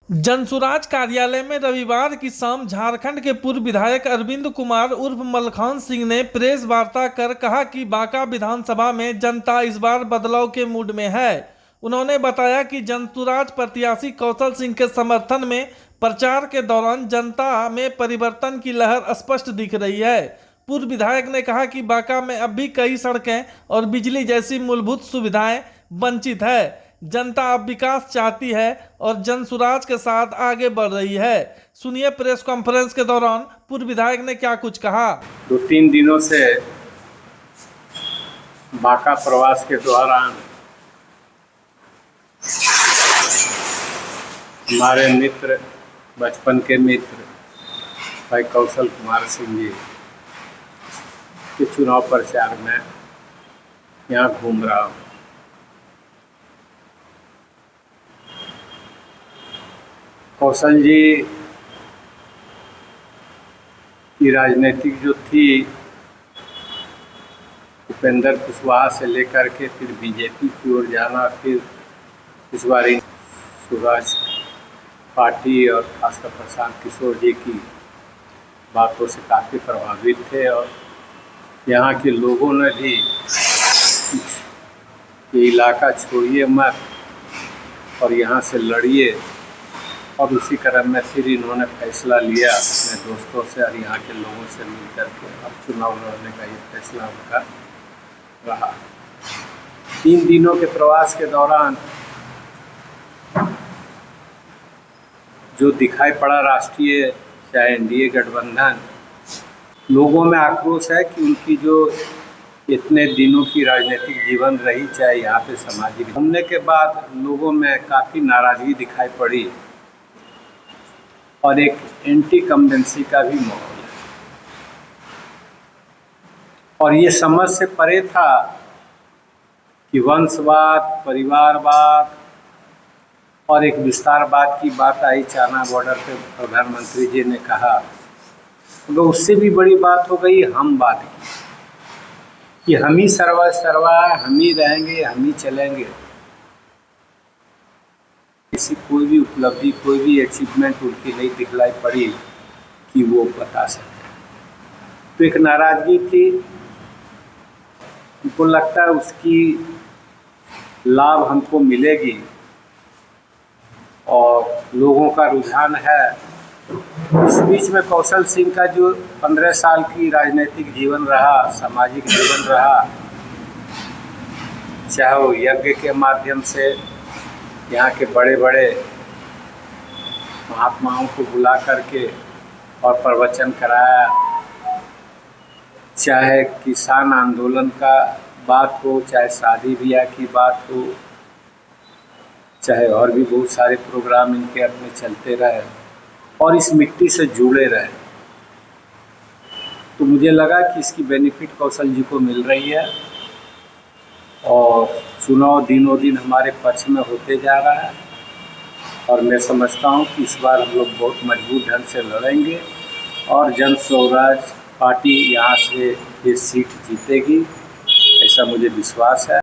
जनसुराज कार्यालय में रविवार की शाम झारखंड के पूर्व विधायक अरविंद कुमार उर्फ मलखान सिंह ने प्रेस वार्ता कर कहा कि बांका विधानसभा में जनता इस बार बदलाव के मूड में है। उन्होंने बताया कि जनसुराज प्रत्याशी कौशल सिंह के समर्थन में प्रचार के दौरान जनता में परिवर्तन की लहर स्पष्ट दिख रही है। पूर्व विधायक ने कहा कि बांका में अब भी कई सड़कें और बिजली जैसी मूलभूत सुविधाएं वंचित है। जनता अब विकास चाहती है और जनसुराज के साथ आगे बढ़ रही है। सुनिए प्रेस कॉन्फ्रेंस के दौरान पूर्व विधायक ने क्या कुछ कहा। 2-3 दिनों से बांका प्रवास के दौरान हमारे मित्र, बचपन के मित्र भाई कौशल कुमार सिंह जी के चुनाव प्रचार में यहाँ घूम रहा हूँ। कौशल जी की राजनीतिक जो थी उपेंद्र कुशवाहा से लेकर के फिर बीजेपी की ओर जाना, फिर इस बार सुराज पार्टी और खासकर प्रशांत किशोर जी की बातों से काफ़ी प्रभावित थे और यहाँ के लोगों ने भी ये इलाका छोड़िए मत और यहाँ से लड़िए, और उसी क्रम में फिर इन्होंने फैसला लिया अपने दोस्तों से और यहाँ के लोगों से मिलकर के अब चुनाव लड़ने का ये फैसला उनका रहा। 3 दिनों के प्रवास के दौरान जो दिखाई पड़ा राष्ट्रीय चाहे एनडीए गठबंधन, लोगों में आक्रोश है कि उनकी जो इतने दिनों की राजनीतिक जीवन रही, चाहे यहाँ पे सामाजिक घूमने के बाद लोगों में काफ़ी नाराज़गी दिखाई पड़ी और एक एंटी कम्बेंसी का भी माहौल है। और ये समझ से परे था कि वंशवाद, परिवारवाद और एक विस्तारवाद की बात आई। चाइना बॉर्डर पे प्रधानमंत्री जी ने कहा, तो उससे भी बड़ी बात हो गई हमवाद की, कि हम ही सर्वा हम ही रहेंगे, हम ही चलेंगे। किसी कोई भी उपलब्धि, कोई भी अचीवमेंट उनकी नहीं दिखलाई पड़ी कि वो बता सके। तो एक नाराज़गी थी, उनको लगता है उसकी लाभ हमको मिलेगी और लोगों का रुझान है। इस बीच में कौशल सिंह का जो 15 साल की राजनीतिक जीवन रहा, सामाजिक जीवन रहा, चाहे वो यज्ञ के माध्यम से यहाँ के बड़े बड़े महात्माओं को बुला करके और प्रवचन कराया, चाहे किसान आंदोलन का बात हो, चाहे शादी ब्याह की बात हो, चाहे और भी बहुत सारे प्रोग्राम इनके अपने चलते रहे और इस मिट्टी से जुड़े रहे। तो मुझे लगा कि इसकी बेनिफिट कौशल जी को मिल रही है और चुनाव दिनों दिन हमारे पक्ष में होते जा रहा है और मैं समझता हूँ कि इस बार हम लोग बहुत मजबूत ढंग से लड़ेंगे और जनसुराज पार्टी यहाँ से ये सीट जीतेगी, ऐसा मुझे विश्वास है।